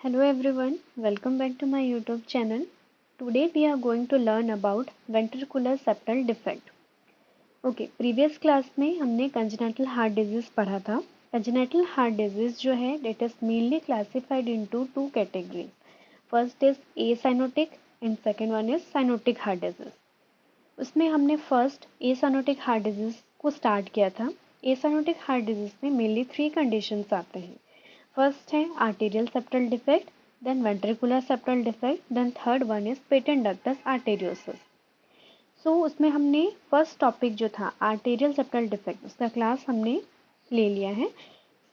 Hello everyone, welcome back to my YouTube channel. Today we are going to learn about ventricular septal defect. Okay, previous class में हमने congenital heart disease पढ़ा था. Congenital heart disease जो है it is mainly classified into two categories. First is acyanotic and second one is cyanotic heart disease. उसमें हमने first acyanotic heart disease को start किया था. Acyanotic heart disease में mainly three conditions आते हैं. फर्स्ट है arterial septal defect, then ventricular septal defect, then third one is patent ductus arteriosus. So उसमें हमने फर्स्ट टॉपिक जो था आर्टेरियल सेप्टल डिफेक्ट उसका क्लास हमने ले लिया है.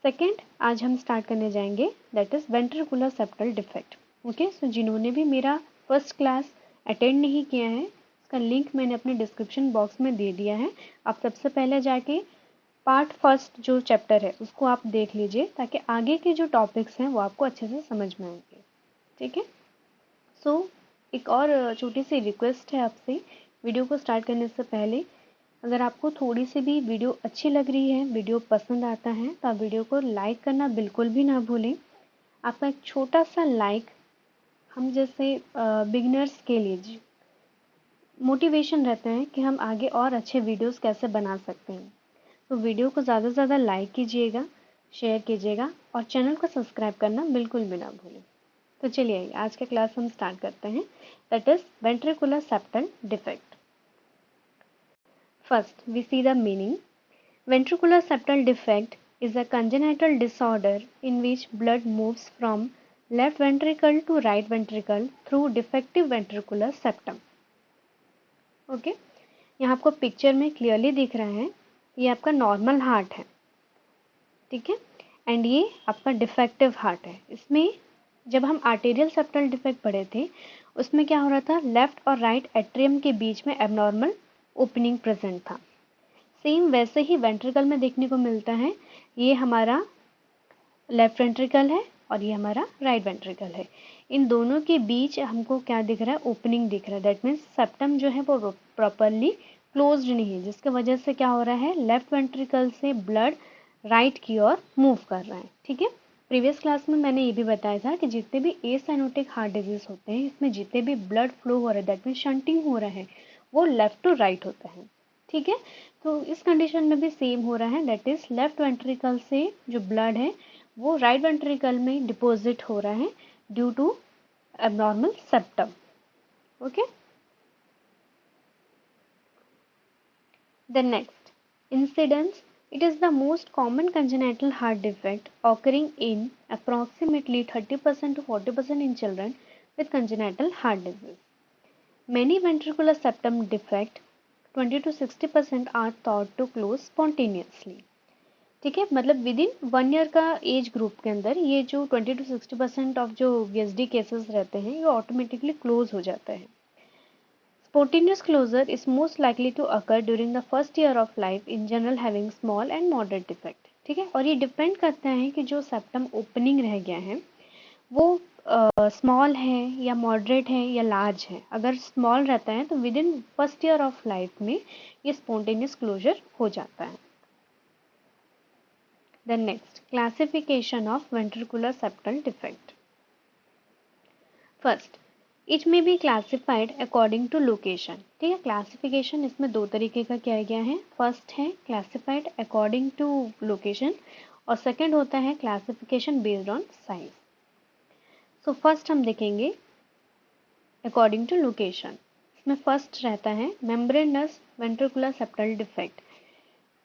सेकेंड आज हम स्टार्ट करने जाएंगे that is ventricular septal defect. Okay, so जिन्होंने भी मेरा फर्स्ट क्लास अटेंड नहीं किया है उसका लिंक मैंने अपने डिस्क्रिप्शन बॉक्स में दे दिया है. आप सबसे पहले जाके पार्ट फर्स्ट जो चैप्टर है उसको आप देख लीजिए ताकि आगे के जो टॉपिक्स हैं वो आपको अच्छे से समझ में आएंगे. ठीक है, सो एक और छोटी सी रिक्वेस्ट है आपसे, वीडियो को स्टार्ट करने से पहले अगर आपको थोड़ी सी भी वीडियो अच्छी लग रही है, वीडियो पसंद आता है तो आप वीडियो को लाइक करना बिल्कुल भी ना भूलें. आपका एक छोटा सा लाइक हम जैसे बिगिनर्स के लिए मोटिवेशन रहता है कि हम आगे और अच्छे वीडियोस कैसे बना सकते हैं. तो वीडियो को ज़्यादा से ज़्यादा लाइक कीजिएगा, शेयर कीजिएगा और चैनल को सब्सक्राइब करना बिल्कुल भी ना भूलें. तो चलिए आज का क्लास हम स्टार्ट करते हैं, that is ventricular septal defect. First we see the meaning. Ventricular septal defect is a congenital disorder in which blood moves from left ventricle to right ventricle through defective ventricular septum. Okay, यहाँ आपको picture में clearly दिख रहा है ये आपका normal heart है, ठीक है, एंड ये आपका डिफेक्टिव हार्ट है. इसमें जब हम आर्टेरियल सेप्टल डिफेक्ट पढ़े थे उसमें क्या हो रहा था, लेफ्ट और राइट एट्रियम के बीच में एबनॉर्मल ओपनिंग प्रेजेंट था. सेम वैसे ही वेंट्रिकल में देखने को मिलता है. ये हमारा लेफ्ट वेंट्रिकल है और ये हमारा राइट वेंट्रिकल है. इन दोनों के बीच हमको क्या दिख रहा है, ओपनिंग दिख रहा है. दैट मीन्स सेप्टम जो है वो प्रॉपरली क्लोज्ड नहीं है, जिसके वजह से क्या हो रहा है, लेफ्ट वेंट्रिकल से ब्लड राइट की ओर मूव कर रहा है. ठीक है, प्रीवियस क्लास में मैंने ये भी बताया था कि जितने भी एसाइनोटिक हार्ट डिजीज होते हैं इसमें जितने भी ब्लड फ्लो हो रहा है दैट मीन्स शंटिंग हो रहा है वो लेफ्ट टू राइट होता है. ठीक है, तो इस कंडीशन में भी सेम हो रहा है, दैट इज लेफ्ट वेंट्रिकल से जो ब्लड है वो राइट वेंट्रिकल में डिपॉजिट हो रहा है due to abnormal septum. Okay, the next incidence, it is the most common congenital heart defect occurring in approximately 30% to 40% in children with congenital heart disease. Many ventricular septum defect 20 to 60% are thought to close spontaneously. ठीक है, मतलब with in 1 year का age group के अंदर ये जो 20 to 60% of जो VSD cases रहते हैं ये ऑटोमेटिकली क्लोज हो जाता है. Spontaneous closure is most likely to occur during the first year of life in general having small and moderate defect. ठीक है, और ये डिपेंड करता है कि जो सेप्टम ओपनिंग रह गया है वो स्मॉल है या मॉडरेट है या लार्ज है. अगर स्मॉल रहता है तो with in first year of life में ये स्पॉन्टेनियस क्लोजर हो जाता है. The next classification of ventricular septal defect. First, it may be classified according to location. ठीक है, क्लासिफिकेशन इसमें दो तरीके का किया गया है. फर्स्ट है क्लासिफाइड अकॉर्डिंग टू लोकेशन और सेकंड होता है classification based on size. So first हम देखेंगे अकॉर्डिंग टू लोकेशन. इसमें फर्स्ट रहता है membranes ventricular septal defect.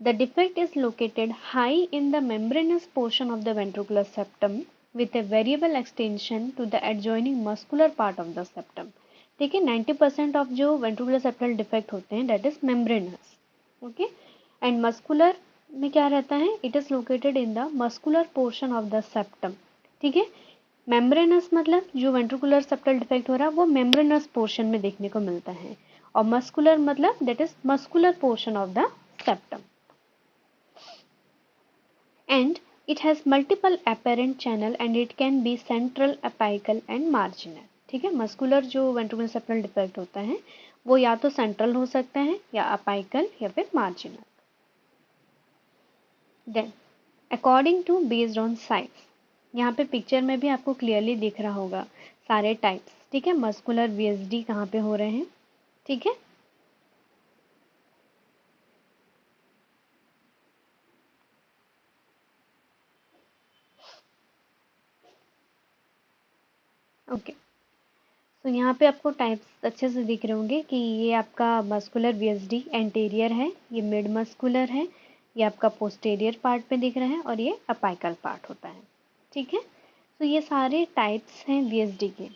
The defect is located high in the membranous portion of the ventricular septum with a variable extension to the adjoining muscular part of the septum. ठीक है, 90% of जो ventricular septal defect होते हैं that is membranous. Okay, and muscular में क्या रहता है, it is located in the muscular portion of the septum. ठीक है, membranous मतलब जो ventricular septal defect हो रहा है वो membranous portion में देखने को मिलता है और muscular मतलब that is muscular portion of the septum. And it has multiple apparent channel and it can be central, apical and marginal. ठीक है, मस्कुलर जो वेंट्रिकुलर सेप्टल डिफेक्ट होता है वो या तो सेंट्रल हो सकता है या अपाइकल या फिर यहाँ पे पिक्चर में भी आपको क्लियरली दिख रहा होगा सारे टाइप्स, ठीक है। मस्कुलर वीएसडी कहाँ पे हो रहे हैं, ठीक है। ओके, तो यहाँ पे आपको टाइप्स अच्छे से दिख रहे होंगे कि ये आपका मस्कुलर वीएसडी एंटीरियर है, ये मिड मस्कुलर है, ये आपका पोस्टेरियर पार्ट पे दिख रहा है और ये अपाइकल पार्ट होता है, ठीक है। तो ये सारे टाइप्स हैं वीएसडी के।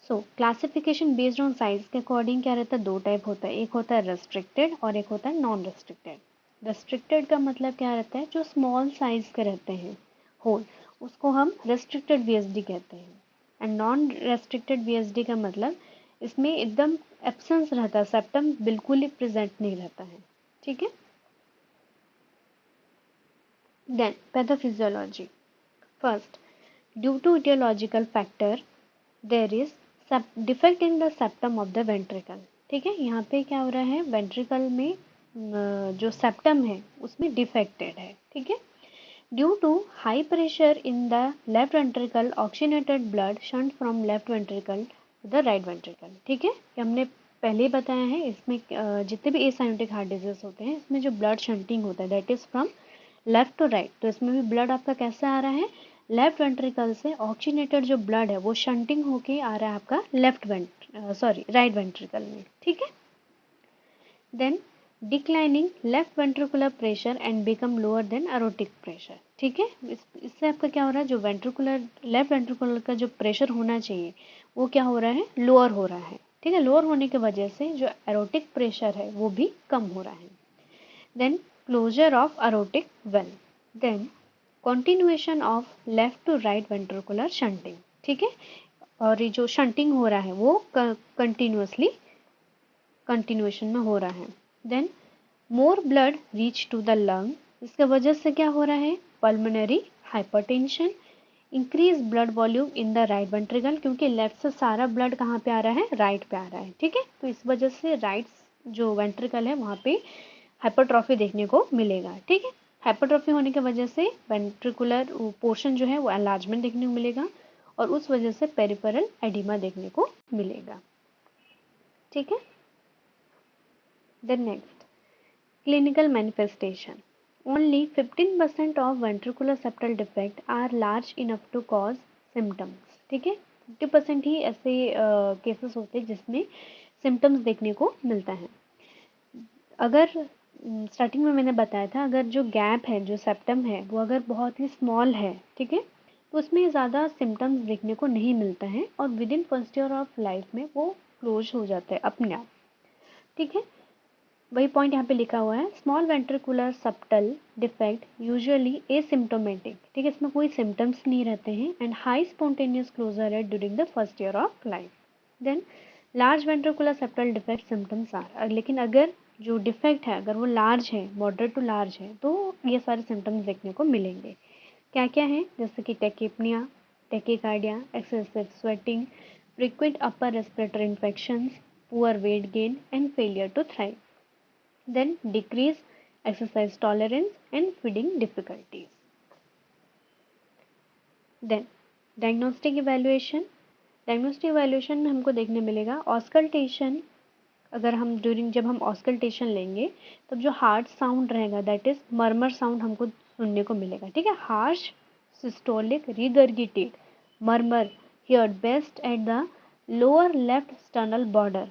सो क्लासिफिकेशन बेस्ड ऑन साइज के अकॉर्डिंग क्या रहता है, दो टाइप होता है, एक होता है रेस्ट्रिक्टेड और एक होता है नॉन रेस्ट्रिक्टेड। रेस्ट्रिक्टेड का मतलब क्या रहता है, जो स्मॉल साइज के रहते हैं होल, उसको हम रेस्ट्रिक्टेड वीएसडी कहते हैं। एंड नॉन रेस्ट्रिक्टेड वीएसडी का मतलब इसमें एकदम एब्सेंस रहता है, सेप्टम बिल्कुल ही प्रेजेंट नहीं रहता है, ठीक है। Then pathophysiology. First, due to etiological factor there is defect in the septum of the ventricle, ठीक है। यहाँ पे क्या हो रहा है, वेंट्रिकल में जो सेप्टम है उसमें डिफेक्टेड है, ठीक है। Due to high pressure in the left ventricle oxygenated blood shunt from left ventricle to the right ventricle, ठीक है। ये हमने पहले ही बताया है, इसमें जितने भी एसाइनोटिक हार्ट डिजीज होते हैं इसमें जो ब्लड शंटिंग होता है that is from left to right, तो इसमें भी ब्लड आपका कैसे आ रहा है, लेफ्ट वेंट्रिकल से ऑक्सीनेटेड जो ब्लड है वो शंटिंग होके आ रहा है आपका राइट वेंट्रिकल में, ठीक है। Then declining left ventricular pressure and become lower than aortic pressure, ठीक है। इससे आपका क्या हो रहा है, जो वेंट्रिकुलर लेफ्ट वेंट्रिकुलर का जो प्रेशर होना चाहिए वो क्या हो रहा है, लोअर हो रहा है, ठीक है। लोअर होने की वजह से जो एरोटिक प्रेशर है वो भी कम हो रहा है। Then closure of aortic valve, then continuation of left to right ventricular shunting, ठीक है। और ये जो शंटिंग हो रहा है वो कंटिन्यूएशन में हो रहा है। Then more blood reach to the lung, इसके वजह से क्या हो रहा है, pulmonary hypertension, increase blood volume in the right ventricle, क्योंकि लेफ्ट से सारा ब्लड कहाँ पे आ रहा है, राइट पे आ रहा है, ठीक है। तो इस वजह से राइट जो वेंट्रिकल है वहाँ पे हाइपरट्रॉफी देखने को मिलेगा, ठीक है। हाइपरट्रॉफी होने की वजह से वेंट्रिकुलर पोर्शन जो है वो एनलार्जमेंट देखने को मिलेगा और उस वजह से पेरिफेरल एडिमा देखने को मिलेगा, ठीक है। Then next, clinical manifestation. Only 15% of ventricular septal defect are large enough to cause symptoms, ठीक है। 50% ही ऐसे केसेस होते हैं जिसमें सिम्टम्स देखने को मिलता है। अगर स्टार्टिंग में मैंने बताया था, अगर जो गैप है, जो सेप्टम है वो अगर बहुत ही स्मॉल है, ठीक है, तो उसमें ज़्यादा सिम्टम्स देखने को नहीं मिलता है और with in first year of life में वो क्लोज हो जाता है अपने आप, ठीक है। वही पॉइंट यहाँ पे लिखा हुआ है, small ventricular septal defect usually asymptomatic, ठीक है, इसमें कोई सिम्टम्स नहीं रहते हैं एंड हाई स्पॉन्टेनियस क्लोजर है during the first year of life. Then large ventricular septal defect symptoms are, लेकिन अगर जो डिफेक्ट है अगर वो लार्ज है, मॉडरेट टू लार्ज है, तो ये सारे सिम्टम्स देखने को मिलेंगे। क्या क्या है, जैसे कि tachypnoea, tachycardia, excessive sweating, frequent upper respiratory infections, poor weight gain and failure to thrive, then decrease exercise tolerance and feeding difficulties. Then diagnostic evaluation. Diagnostic evaluation में हमको देखने मिलेगा ऑस्कल्टेशन, अगर हम जब हम ऑस्कल्टेशन लेंगे तब जो हार्ट साउंड रहेगा दैट इज मर्मर साउंड हमको सुनने को मिलेगा, ठीक है। Harsh systolic regurgitate murmur heard best at the lower left sternal border,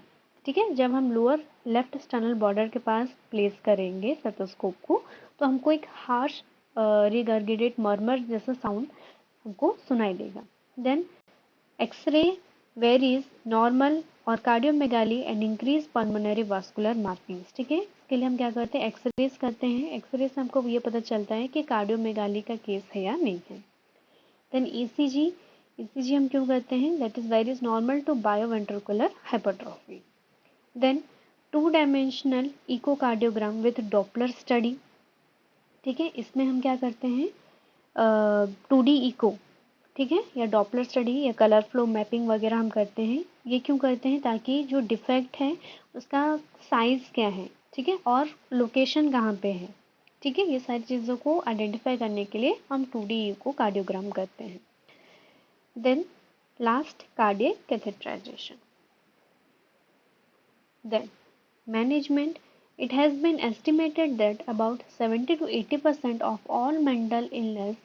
ठीक है। जब हम लोअर लेफ्ट स्टर्नल बॉर्डर के पास प्लेस करेंगे स्टेथोस्कोप को तो हमको एक हार्श रिगर्गिटेट मर्मर जैसा साउंड हमको सुनाई देगा। देन एक्सरे वेरीज नॉर्मल और cardiomegaly and increase pulmonary vascular markings, ठीक है। इसके लिए हम क्या करते हैं, एक्सरेज करते हैं, एक्सरे से हमको ये पता चलता है कि कार्डियोमेगाली का केस है या नहीं है। देन ईसीजी, ईसीजी हम क्यों करते हैं, that is varies normal to biventricular hypertrophy. Then 2 dimensional echocardiogram with Doppler study, ठीक है। इसमें हम क्या करते हैं, 2D इको, ठीक है, या डॉपलर स्टडी या कलर फ्लो मैपिंग वगैरह हम करते हैं। ये क्यों करते हैं, ताकि जो डिफेक्ट है उसका साइज क्या है, ठीक है, और लोकेशन कहाँ पे है, ठीक है, ये सारी चीज़ों को आइडेंटिफाई करने के लिए हम 2D को कार्डियोग्राम करते हैं। Then last, cardiac catheterisation. Then management. It has been estimated that about 70 to 80% of all mental illness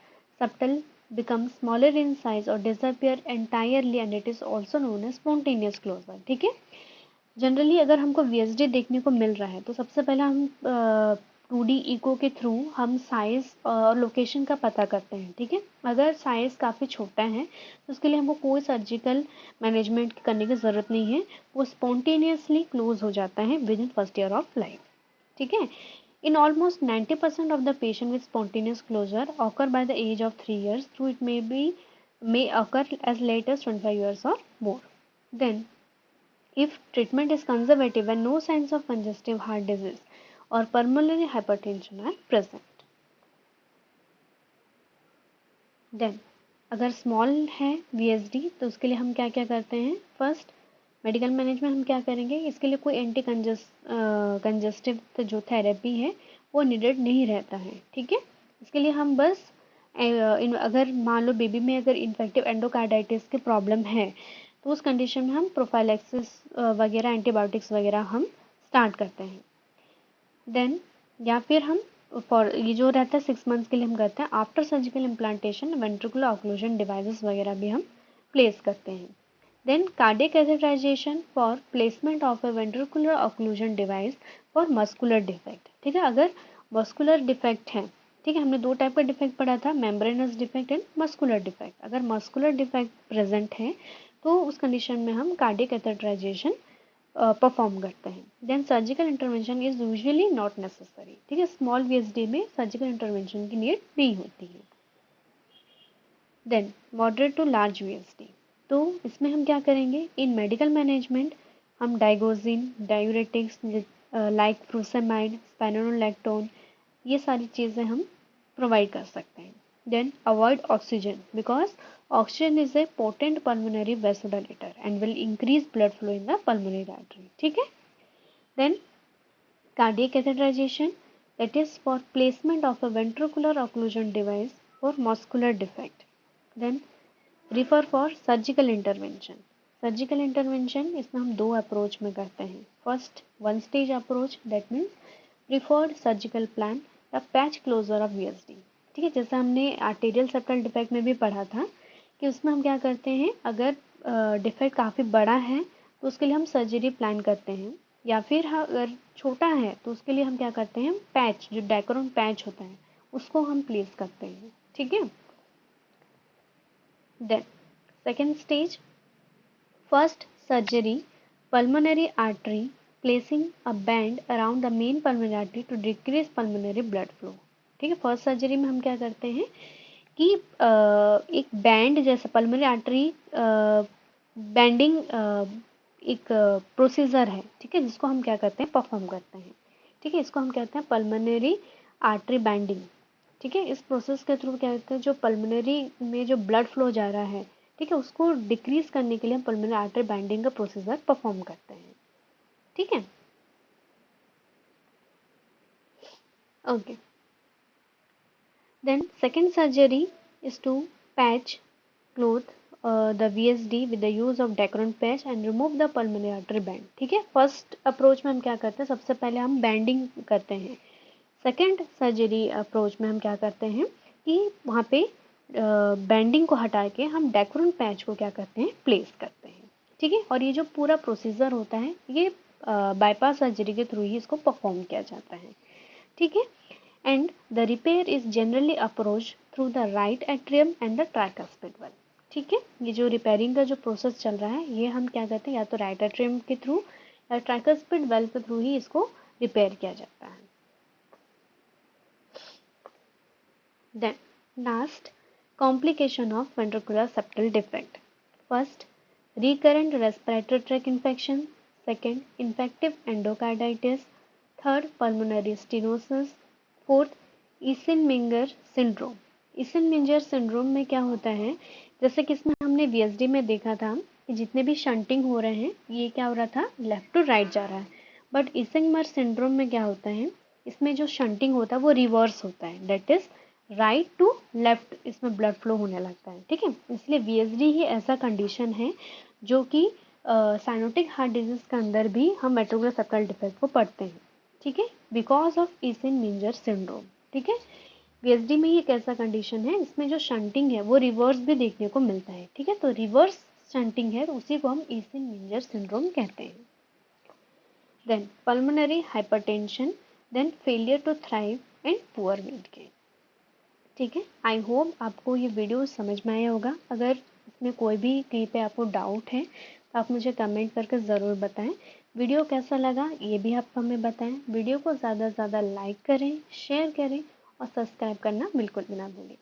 subtle become smaller in size or disappear entirely, and it is also known as spontaneous closure. ठीक है, generally अगर हमको VSD देखने को मिल रहा है तो सबसे पहले हम 2D इको के थ्रू हम साइज और लोकेशन का पता करते हैं। ठीक है, अगर साइज काफ़ी छोटा है तो उसके लिए हमको कोई सर्जिकल मैनेजमेंट करने की ज़रूरत नहीं है, वो स्पॉन्टेनियसली क्लोज हो जाता है with in first year of life. ठीक है, in almost 90% of the patient with spontaneous closure occur by the age of 3 years, though it may occur as late as 25 years or more. Then if treatment is conservative and no signs of congestive heart disease or pulmonary hypertension are present. Then अगर small है VSD तो उसके लिए हम क्या क्या करते हैं? फर्स्ट, मेडिकल मैनेजमेंट हम क्या करेंगे? इसके लिए कोई एंटी कंजस्टिव जो थेरेपी है वो नीडेड नहीं रहता है। ठीक है, इसके लिए हम बस अगर मान लो बेबी में अगर इन्फेक्टिव एंडोकार्डाइटिस की प्रॉब्लम है तो उस कंडीशन में हम प्रोफाइलैक्सिस वगैरह एंटीबायोटिक्स वगैरह हम स्टार्ट करते हैं। देन या फिर हम फॉर ये जो रहता है 6 मंथ्स के लिए हम करते हैं after surgical implantation ventricular occlusion devices वगैरह भी हम प्लेस करते हैं। Then cardiac catheterisation for placement of a ventricular occlusion device for muscular defect. ठीक है, अगर मस्कुलर डिफेक्ट है, ठीक है, हमने 2 टाइप का डिफेक्ट पढ़ा था, membranes defect and muscular defect. अगर मस्कुलर डिफेक्ट प्रेजेंट है तो उस कंडीशन में हम कार्डियक कैथेटराइजेशन परफॉर्म करते हैं। Then surgical intervention is usually not necessary. ठीक है, स्मॉल VSD में सर्जिकल इंटरवेंशन की नीड नहीं होती है। Then moderate to large VSD, तो इसमें हम क्या करेंगे? इन मेडिकल मैनेजमेंट हम डाइगोजिन, डायूरेटिक्स लाइक फ्रूसेमाइड, स्पाइनोलेक्टोन, ये सारी चीज़ें हम प्रोवाइड कर सकते हैं। Then avoid oxygen because oxygen is a potent pulmonary vasodilator and will increase blood flow in the pulmonary artery. ठीक है, then cardiac catheterization, that is for placement of a ventricular occlusion device for muscular defect. Then refer for surgical intervention. Surgical intervention इसमें हम 2 approach में करते हैं। First, 1 stage approach, that means preferred surgical plan या patch closure of VSD। ठीक है, जैसा हमने आर्टेरियल सेप्टल डिफेक्ट में भी पढ़ा था कि उसमें हम क्या करते हैं, अगर डिफेक्ट काफ़ी बड़ा है तो उसके लिए हम सर्जरी प्लान करते हैं, या फिर अगर छोटा है तो उसके लिए हम क्या करते हैं, पैच, जो डेकोरम पैच होता है उसको हम प्लेस करते हैं। ठीक है, then second stage, first surgery, pulmonary artery, placing a band around the main pulmonary artery to decrease pulmonary blood flow। ठीक है, फर्स्ट सर्जरी में हम क्या करते हैं कि एक बैंड जैसा पल्मोनरी आर्टरी बैंडिंग एक प्रोसीजर है। ठीक है, जिसको हम क्या करते हैं, परफॉर्म करते हैं। ठीक है, इसको हम कहते हैं पल्मोनरी आर्टरी बैंडिंग। ठीक है, इस प्रोसेस के थ्रू क्या होता है, जो पल्मोनरी में जो ब्लड फ्लो जा रहा है, ठीक है, उसको डिक्रीज करने के लिए हम पल्मोनरी आर्टरी बैंडिंग का प्रोसीजर परफॉर्म करते हैं। ठीक है, okay. Then second surgery is to patch clothe the VSD with the use of Dacron patch and remove the pulmonary artery band। ठीक है, फर्स्ट अप्रोच में हम क्या करते हैं, सबसे पहले हम बैंडिंग करते हैं। सेकेंड सर्जरी अप्रोच में हम क्या करते हैं कि वहाँ पे बैंडिंग को हटा के हम डेक्रोन पैच को क्या करते हैं, प्लेस करते हैं। ठीक है, और ये जो पूरा प्रोसीजर होता है ये बाईपास सर्जरी के थ्रू ही इसको परफॉर्म किया जाता है। ठीक है, and the repair is generally approach through the right atrium and the tricuspid valve. ठीक है, ये जो रिपेयरिंग का जो प्रोसेस चल रहा है ये हम क्या करते हैं, या तो राइट एट्रियम के थ्रू या ट्राइकस्पिड वाल्व के थ्रू ही इसको रिपेयर किया जाता है। Then last, complication of ventricular septal defect. First, recurrent respiratory tract infection. Second, infective endocarditis. Third, pulmonary stenosis. Fourth, Eisenmenger syndrome. Eisenmenger syndrome में क्या होता है, जैसे कि इसमें हमने VSD में देखा था कि जितने भी शंटिंग हो रहे हैं ये क्या हो रहा था, लेफ्ट टू राइट जा रहा है। बट Eisenmenger syndrome में क्या होता है इसमें जो शंटिंग होता है वो रिवर्स होता है, that is right to left, इसमें ब्लड फ्लो होने लगता है, ठीक है। इसलिए वीएसडी ही ऐसा कंडीशन है जो कि साइनोटिक हार्ट डिजीज के अंदर भी हम वेंट्रिकुलर सेप्टल डिफेक्ट को पढ़ते हैं, ठीक है, बिकॉज ऑफ ईसेन-मिंजर सिंड्रोम, ठीक है। वीएसडी में ही एक ऐसा कंडीशन है इसमें जो शंटिंग है वो रिवर्स भी देखने को मिलता है, ठीक है। तो रिवर्स शंटिंग है, उसी को हम ईसेन-मिंजर सिंड्रोम कहते हैं। Then pulmonary hypertension, then failure to thrive and poor weight gain, ठीक है। आई होप आपको ये वीडियो समझ में आया होगा। अगर इसमें कोई भी कहीं पे आपको डाउट है तो आप मुझे कमेंट करके ज़रूर बताएं। वीडियो कैसा लगा ये भी आप हमें बताएं। वीडियो को ज़्यादा से ज़्यादा लाइक करें, शेयर करें और सब्सक्राइब करना बिल्कुल भी ना भूलें।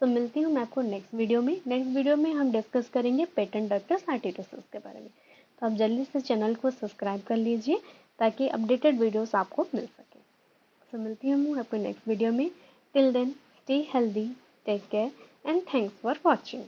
तो मिलती हूँ मैं आपको नेक्स्ट वीडियो में। नेक्स्ट वीडियो में हम डिस्कस करेंगे पेटेंट डक्टस आर्टेरियोसस के बारे में। तो आप जल्दी से चैनल को सब्सक्राइब कर लीजिए ताकि अपडेटेड वीडियोस आपको मिल सके। तो मिलती हूँ आपको नेक्स्ट वीडियो में। Till then, stay healthy, take care, and thanks for watching.